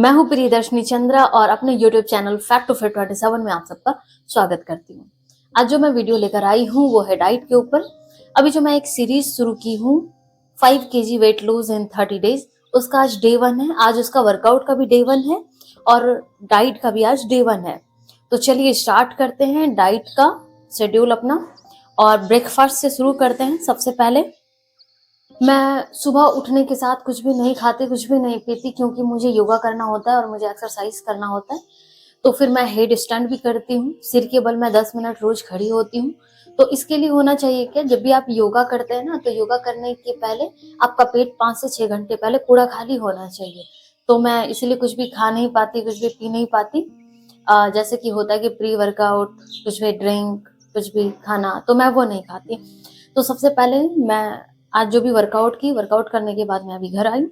मैं हूं प्रियदर्शनी चंद्रा और अपने YouTube channel Fact to Fit 27 में आप सबका स्वागत करती हूं। आज जो मैं वीडियो लेकर आई हूं वो है डाइट के ऊपर। अभी जो मैं एक सीरीज शुरू की हूं 5 kg weight lose in 30 days, उसका आज डे 1 है। आज उसका वर्कआउट का भी डे 1 है और डाइट का भी आज डे 1 है। तो चलिए स्टार्ट करते हैं डाइट का शेड्यूल अपना और ब्रेकफास्ट से शुरू करते हैं। सबसे पहले मैं सुबह उठने के साथ कुछ भी नहीं खाती, कुछ भी नहीं पीती, क्योंकि मुझे योगा करना होता है और मुझे एक्सरसाइज करना होता है। तो फिर मैं हेड स्टैंड भी करती हूँ, सिर के बल मैं 10 मिनट रोज खड़ी होती हूँ। तो इसके लिए होना चाहिए क्या, जब भी आप योगा करते हैं ना, तो योगा करने के पहले आपका पेट 5 से 6 घंटे पहले पूरा खाली होना चाहिए। तो मैं इसलिए कुछ भी खा नहीं पाती, कुछ भी पी नहीं पाती। जैसे कि होता है कि प्री वर्कआउट कुछ भी ड्रिंक, कुछ भी खाना, तो मैं वो नहीं खाती। तो सबसे पहले मैं आज जो भी वर्कआउट करने के बाद मैं अभी घर आई।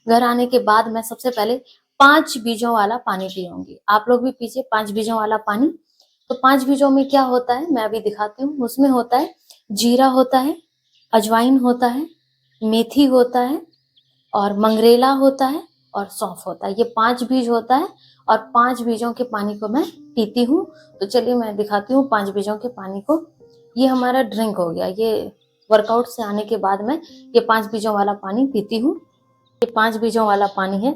घर आने के बाद मैं सबसे पहले 5 बीजों वाला पानी पीऊंगी। आप लोग भी पीजिए 5 बीजों वाला पानी। तो 5 बीजों में क्या होता है मैं अभी दिखाती हूँ। उसमें होता है जीरा होता है, अजवाइन होता है, मेथी होता है और मंगरेला होता है और सौंफ होता है। ये 5 बीज होता है और 5 बीजों के पानी को मैं पीती हूँ। तो चलिए मैं दिखाती हूँ 5 बीजों के पानी को। ये हमारा ड्रिंक हो गया। ये वर्कआउट से आने के बाद मैं ये 5 बीजों वाला पानी पीती हूँ। ये 5 बीजों वाला पानी है।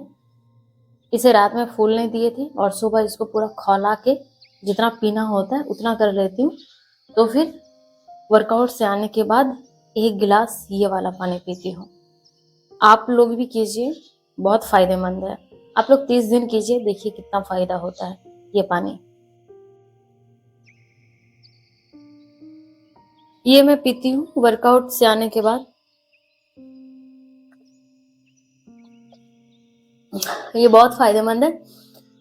इसे रात में फूलने दिए थे और सुबह इसको पूरा खौला के जितना पीना होता है उतना कर लेती हूँ। तो फिर वर्कआउट से आने के बाद 1 गिलास ये वाला पानी पीती हूँ। आप लोग भी कीजिए, बहुत फायदेमंद है। आप लोग 30 दिन कीजिए, देखिए कितना फायदा होता है ये पानी। ये मैं पीती हूँ वर्कआउट से आने के बाद। ये बहुत फायदेमंद है,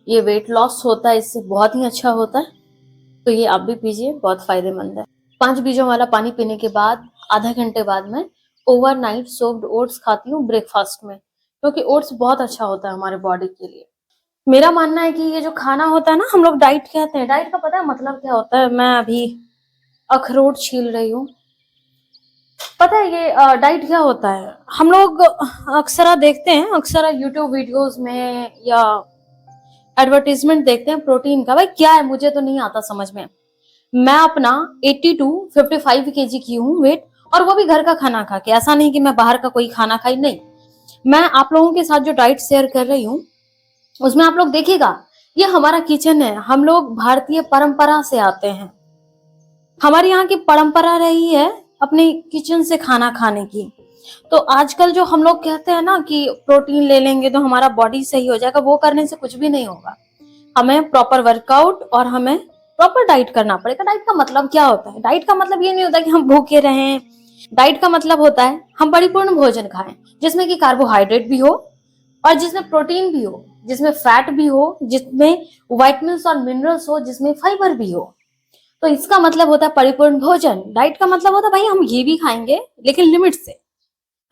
ये वेट लॉस होता है, इससे बहुत ही अच्छा होता है। तो ये आप भी पीजिए, बहुत फायदेमंद है। 5 बीजों वाला पानी पीने के बाद आधा घंटे बाद मैं ओवरनाइट सोक्ड ओट्स खाती हूँ ब्रेकफास्ट में, क्योंकि ओट्स बहुत अच्छा होता है हमारे बॉडी के लिए। मेरा मानना है कि ये जो खाना होता है ना, हम लोग डाइट कहते हैं, डाइट का पता है मतलब क्या होता है। मैं अभी अखरोट छील रही हूँ। पता है ये डाइट क्या होता है। हम लोग अक्सर देखते हैं, अक्सर यूट्यूब वीडियोस में या एडवर्टीजमेंट देखते हैं प्रोटीन का। भाई क्या है, मुझे तो नहीं आता समझ में। मैं अपना 80 to 55 kg की हूँ वेट, और वो भी घर का खाना खा के। ऐसा नहीं कि मैं बाहर का कोई खाना खाई, नहीं। मैं आप लोगों के साथ जो डाइट शेयर कर रही हूँ उसमें आप लोग देखिएगा, ये हमारा किचन है। हम लोग भारतीय परंपरा से आते हैं। हमारे यहाँ की परंपरा रही है अपने किचन से खाना खाने की। तो आजकल जो हम लोग कहते हैं ना कि प्रोटीन ले लेंगे तो हमारा बॉडी सही हो जाएगा, वो करने से कुछ भी नहीं होगा। हमें प्रॉपर वर्कआउट और हमें प्रॉपर डाइट करना पड़ेगा। डाइट का मतलब क्या होता है? डाइट का मतलब ये नहीं होता कि हम भूखे रहें। डाइट का मतलब होता है हम परिपूर्ण भोजन खाएं, जिसमें कि कार्बोहाइड्रेट भी हो और जिसमें प्रोटीन भी हो, जिसमें फैट भी हो, जिसमें विटामिन्स और मिनरल्स हो, जिसमें फाइबर भी हो। तो इसका मतलब होता है परिपूर्ण भोजन। डाइट का मतलब होता है भाई हम ये भी खाएंगे लेकिन लिमिट से।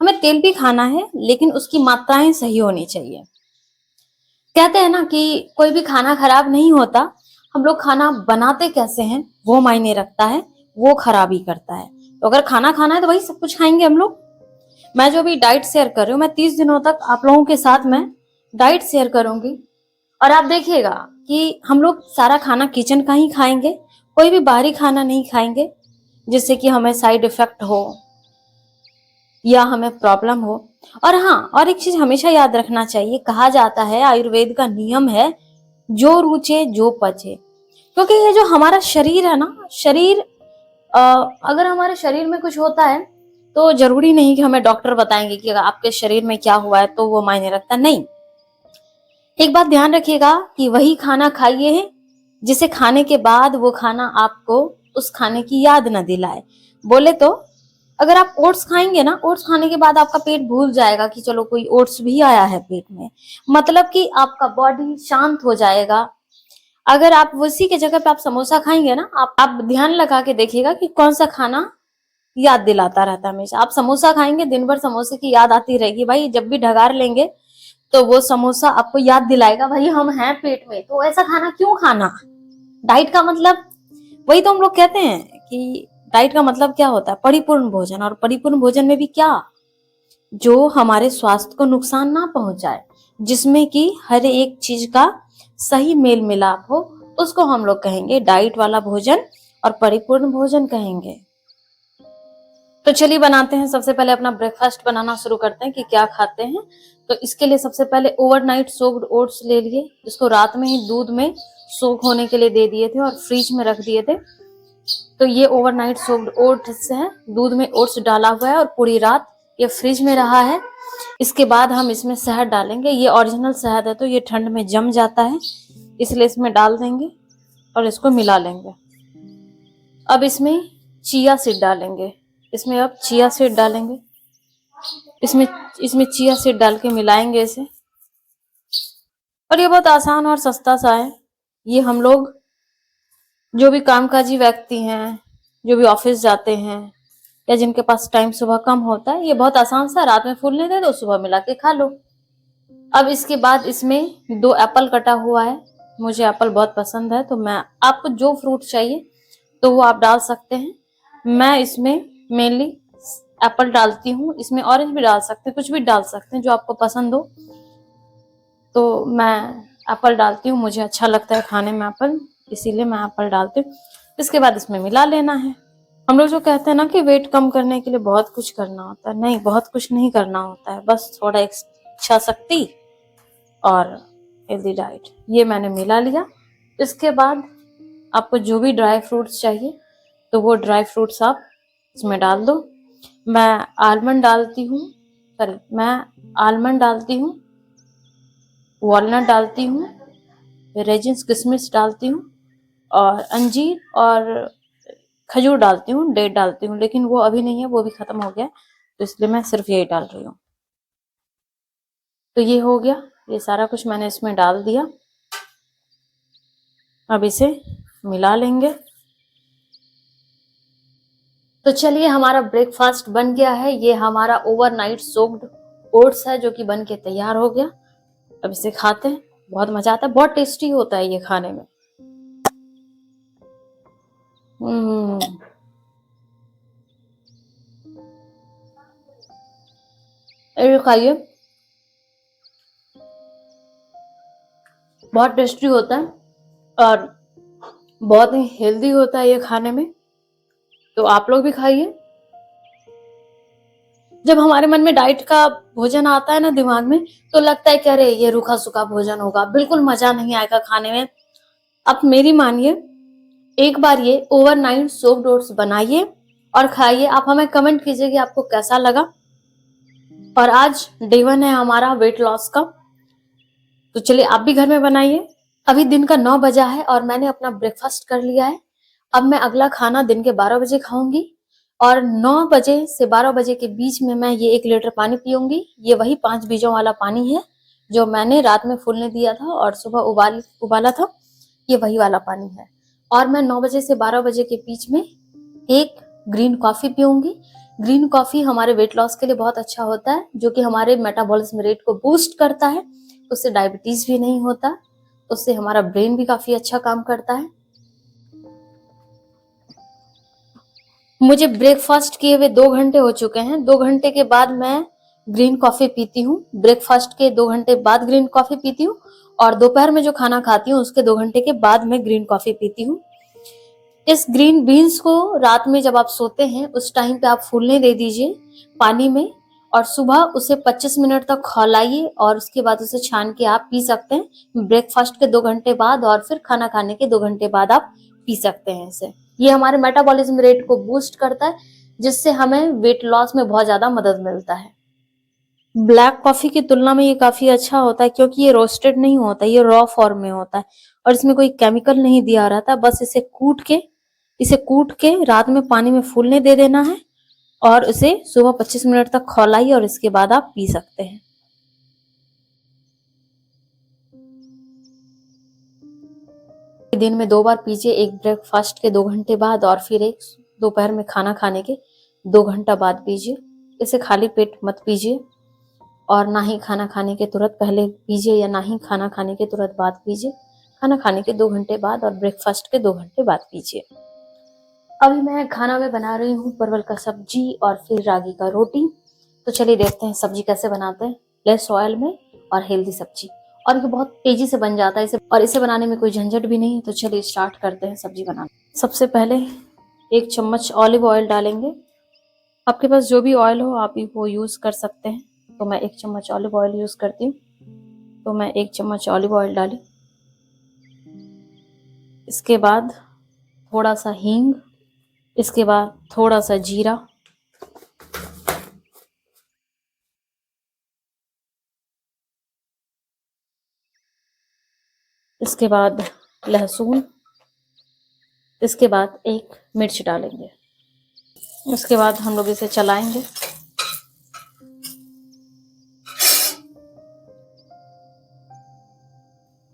हमें तेल भी खाना है लेकिन उसकी मात्राएं सही होनी चाहिए। कहते हैं ना कि कोई भी खाना खराब नहीं होता, हम लोग खाना बनाते कैसे हैं वो मायने रखता है, वो खराब ही करता है। तो अगर खाना खाना है तो भाई सब कुछ खाएंगे हम लोग। मैं जो भी डाइट शेयर कर रही हूँ, मैं 30 दिनों तक आप लोगों के साथ मैं डाइट शेयर करूंगी और आप देखिएगा कि हम लोग सारा खाना किचन का ही खाएंगे, कोई भी बाहरी खाना नहीं खाएंगे जिससे कि हमें साइड इफेक्ट हो या हमें प्रॉब्लम हो। और हाँ, और एक चीज हमेशा याद रखना चाहिए, कहा जाता है आयुर्वेद का नियम है जो रुचे जो पचे। क्योंकि ये जो हमारा शरीर है ना, शरीर अगर हमारे शरीर में कुछ होता है तो जरूरी नहीं कि हमें डॉक्टर बताएंगे कि अगर आपके शरीर में क्या हुआ है तो वो मायने रखता नहीं। एक बात ध्यान रखिएगा कि वही खाना खाइए है जिसे खाने के बाद वो खाना आपको उस खाने की याद न दिलाए। बोले तो अगर आप ओट्स खाएंगे ना, ओट्स खाने के बाद आपका पेट भूल जाएगा कि चलो कोई ओट्स भी आया है पेट में, मतलब कि आपका बॉडी शांत हो जाएगा। अगर आप उसी के जगह पे आप समोसा खाएंगे ना, आप ध्यान लगा के देखिएगा कि कौन सा खाना याद दिलाता रहता है हमेशा। आप समोसा खाएंगे, दिन भर समोसे की याद आती रहेगी। भाई जब भी ढगार लेंगे तो वो समोसा आपको याद दिलाएगा भाई हम हैं पेट में, तो ऐसा खाना क्यों खाना। डाइट का मतलब वही तो हम लोग कहते हैं कि डाइट का मतलब क्या होता है, परिपूर्ण भोजन। और परिपूर्ण भोजन में भी क्या, जो हमारे स्वास्थ्य को नुकसान ना पहुंचाए, जिसमें कि हर एक चीज का सही मेल मिलाप हो, उसको हम लोग कहेंगे डाइट वाला भोजन और परिपूर्ण भोजन कहेंगे। तो चलिए बनाते हैं। सबसे पहले अपना ब्रेकफास्ट बनाना शुरू करते हैं कि क्या खाते हैं। तो इसके लिए सबसे पहले ओवरनाइट सोक्ड ओट्स ले लिए, इसको रात में ही दूध में सोक होने के लिए दे दिए थे और फ्रिज में रख दिए थे। तो ये ओवरनाइट सोक्ड ओट्स है, दूध में ओट्स डाला हुआ है और पूरी रात ये फ्रिज में रहा है। इसके बाद हम इसमें शहद डालेंगे। ये ओरिजिनल शहद है तो ये ठंड में जम जाता है, इसलिए इसमें डाल देंगे और इसको मिला लेंगे। अब इसमें चिया सीड डालेंगे। इसमें अब चिया सीड डालेंगे। इसमें इसमें चिया सीड डाल के मिलाएंगे इसे। और ये बहुत आसान और सस्ता सा है। ये हम लोग जो भी कामकाजी व्यक्ति हैं, जो भी ऑफिस जाते हैं या जिनके पास टाइम सुबह कम होता है, ये बहुत आसान सा, रात में फूलने दे दो, सुबह मिला के खा लो। अब इसके बाद इसमें 2 एप्पल कटा हुआ है। मुझे एप्पल बहुत पसंद है, तो मैं, आपको जो फ्रूट चाहिए तो वो आप डाल सकते हैं। मैं इसमें मेनली एप्पल डालती हूँ। इसमें ऑरेंज भी डाल सकते हैं, कुछ भी डाल सकते हैं जो आपको पसंद हो। तो मैं एप्पल डालती हूँ, मुझे अच्छा लगता है खाने में एप्पल, इसीलिए मैं एप्पल डालती हूँ। इसके बाद इसमें मिला लेना है। हम लोग जो कहते हैं ना कि वेट कम करने के लिए बहुत कुछ करना होता है, नहीं, बहुत कुछ नहीं करना होता है, बस थोड़ा इच्छा शक्ति और हेल्दी डाइट। ये मैंने मिला लिया। इसके बाद आपको जो भी ड्राई फ्रूट्स चाहिए तो वो ड्राई फ्रूट्स आप इसमें डाल दो। मैं आलमंड डालती हूँ, वॉलनट डालती हूँ, रेजिन्स किशमिश डालती हूँ और अंजीर और खजूर डालती हूँ, डेट डालती हूँ, लेकिन वो अभी नहीं है, वो भी खत्म हो गया, तो इसलिए मैं सिर्फ यही डाल रही हूँ। तो ये हो गया, ये सारा कुछ मैंने इसमें डाल दिया। अब इसे मिला लेंगे। तो चलिए, हमारा ब्रेकफास्ट बन गया है। ये हमारा ओवरनाइट सोक्ड ओट्स है जो कि बन के तैयार हो गया। अब इसे खाते हैं। बहुत मजा आता है, बहुत टेस्टी होता है ये खाने में। ये खाइए, बहुत टेस्टी होता है और बहुत ही हेल्दी होता है ये खाने में। तो आप लोग भी खाइए। जब हमारे मन में डाइट का भोजन आता है ना दिमाग में, तो लगता है कि अरे ये रूखा सूखा भोजन होगा, बिल्कुल मजा नहीं आएगा खाने में। आप मेरी मानिए, एक बार ये ओवरनाइट सोक्ड ओट्स बनाइए और खाइए। आप हमें कमेंट कीजिए कि आपको कैसा लगा। और आज डे 1 है हमारा वेट लॉस का, तो चलिए आप भी घर में बनाइए। अभी दिन का 9 बजा है और मैंने अपना ब्रेकफास्ट कर लिया है। अब मैं अगला खाना दिन के 12 बजे खाऊंगी और 9 बजे से 12 बजे के बीच में मैं ये 1 लीटर पानी पीऊंगी। ये वही 5 बीजों वाला पानी है जो मैंने रात में फूलने दिया था और सुबह उबाला था, ये वही वाला पानी है। और मैं 9 बजे से 12 बजे के बीच में एक ग्रीन कॉफी पीऊंगी। ग्रीन कॉफी हमारे वेट लॉस के लिए बहुत अच्छा होता है, जो कि हमारे मेटाबॉलिज्म रेट को बूस्ट करता है। उससे डायबिटीज भी नहीं होता, उससे हमारा ब्रेन भी काफी अच्छा काम करता है। मुझे ब्रेकफास्ट किए हुए 2 घंटे हो चुके हैं। 2 घंटे के बाद मैं ग्रीन कॉफी पीती हूँ। ब्रेकफास्ट के 2 घंटे बाद ग्रीन कॉफी पीती हूँ और दोपहर में जो खाना खाती हूँ उसके 2 घंटे के बाद मैं ग्रीन कॉफी पीती हूँ। इस ग्रीन बीन्स को रात में जब आप सोते हैं उस टाइम पे आप फूलने दे दीजिए पानी में और सुबह उसे 25 मिनट तक खौलाइए और उसके बाद उसे छान के आप पी सकते हैं ब्रेकफास्ट के 2 घंटे बाद, और फिर खाना खाने के 2 घंटे बाद आप पी सकते हैं इसे। ये हमारे मेटाबॉलिज्म रेट को बूस्ट करता है, जिससे हमें वेट लॉस में बहुत ज्यादा मदद मिलता है। ब्लैक कॉफी की तुलना में ये काफी अच्छा होता है क्योंकि ये रोस्टेड नहीं होता, ये रॉ फॉर्म में होता है और इसमें कोई केमिकल नहीं दिया रहता। बस इसे कूट के रात में पानी में फूलने दे देना है और इसे सुबह 25 मिनट तक खौलाइए और इसके बाद आप पी सकते हैं। दिन में 2 बार पीजिए, एक ब्रेकफास्ट के 2 घंटे बाद और फिर एक दोपहर में खाना खाने के 2 घंटा बाद पीजिए। इसे खाली पेट मत पीजिए और ना ही खाना खाने के तुरंत पहले पीजिए या ना ही खाना खाने के तुरंत बाद पीजिए। खाना खाने के 2 घंटे बाद और ब्रेकफास्ट के 2 घंटे बाद पीजिए। अभी मैं खाना में बना रही हूँ परवल का सब्जी और फिर रागी का रोटी। तो चलिए देखते हैं सब्जी कैसे बनाते हैं। लेस ऑयल में और हेल्दी सब्जी, और ये बहुत तेजी से बन जाता है इसे, और इसे बनाने में कोई झंझट भी नहीं है। तो चलिए स्टार्ट करते हैं सब्जी बनाना। सबसे पहले 1 चम्मच ऑलिव ऑयल डालेंगे। आपके पास जो भी ऑयल हो आप वो यूज कर सकते हैं। तो मैं 1 चम्मच ऑलिव ऑयल यूज करती हूँ। तो मैं 1 चम्मच ऑलिव ऑयल डाली। इसके बाद थोड़ा सा हींग, इसके बाद थोड़ा सा जीरा, इसके बाद लहसुन, इसके बाद 1 मिर्च डालेंगे। उसके बाद हम लोग इसे चलाएंगे।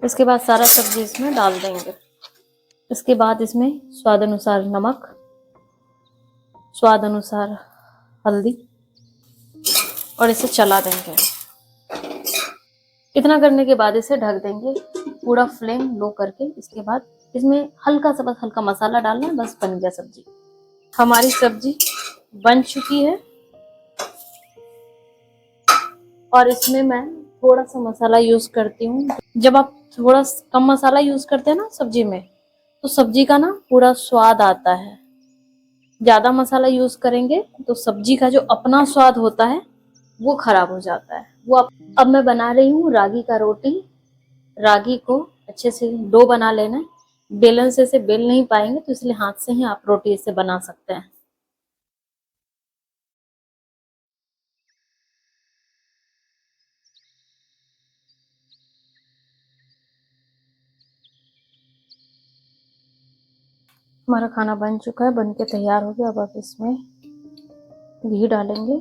इसके बाद सारा सब्जी इसमें डाल देंगे। इसके बाद इसमें स्वाद अनुसार नमक, स्वाद अनुसार हल्दी, और इसे चला देंगे। इतना करने के बाद इसे ढक देंगे, पूरा फ्लेम लो करके। इसके बाद इसमें हल्का सा, बस हल्का मसाला डालना है, बस बन गया सब्जी। हमारी सब्जी बन चुकी है, और इसमें मैं थोड़ा सा मसाला यूज करती हूँ। जब आप थोड़ा कम मसाला यूज करते हैं ना सब्जी में, तो सब्जी का ना पूरा स्वाद आता है। ज्यादा मसाला यूज करेंगे तो सब्जी का जो अपना स्वाद होता है वो खराब हो जाता है। अब मैं बना रही हूँ रागी का रोटी। रागी को अच्छे से डो बना लेना है। बेलन से इसे बेल नहीं पाएंगे, तो इसलिए हाथ से ही आप रोटी इसे बना सकते हैं। हमारा खाना बन चुका है, बन के तैयार हो गया। अब आप इसमें घी डालेंगे।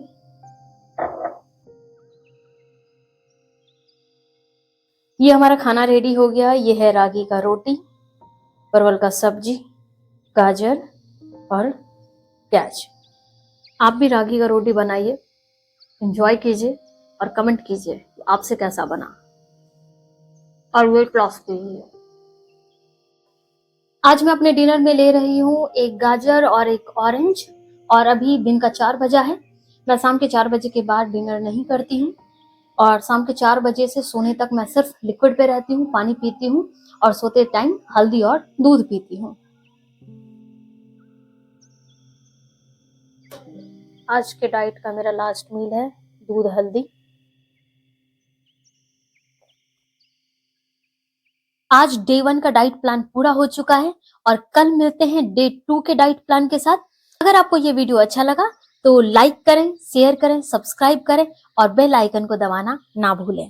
ये हमारा खाना रेडी हो गया। ये है रागी का रोटी, परवल का सब्जी, गाजर और प्याज। आप भी रागी का रोटी बनाइए, एंजॉय कीजिए और कमेंट कीजिए कि आपसे कैसा बना, और वेट लॉस कीजिए। आज मैं अपने डिनर में ले रही हूँ 1 गाजर और 1 ऑरेंज, और अभी दिन का 4 बजा है। मैं शाम के 4 बजे के बाद डिनर नहीं करती हूँ, और शाम के 4 बजे से सोने तक मैं सिर्फ लिक्विड पे रहती हूँ, पानी पीती हूँ, और सोते टाइम हल्दी और दूध पीती हूँ। आज के डाइट का मेरा लास्ट मील है दूध हल्दी। आज डे 1 का डाइट प्लान पूरा हो चुका है, और कल मिलते हैं डे 2 के डाइट प्लान के साथ। अगर आपको ये वीडियो अच्छा लगा तो लाइक करें, शेयर करें, सब्सक्राइब करें, और बेल आइकन को दबाना ना भूलें।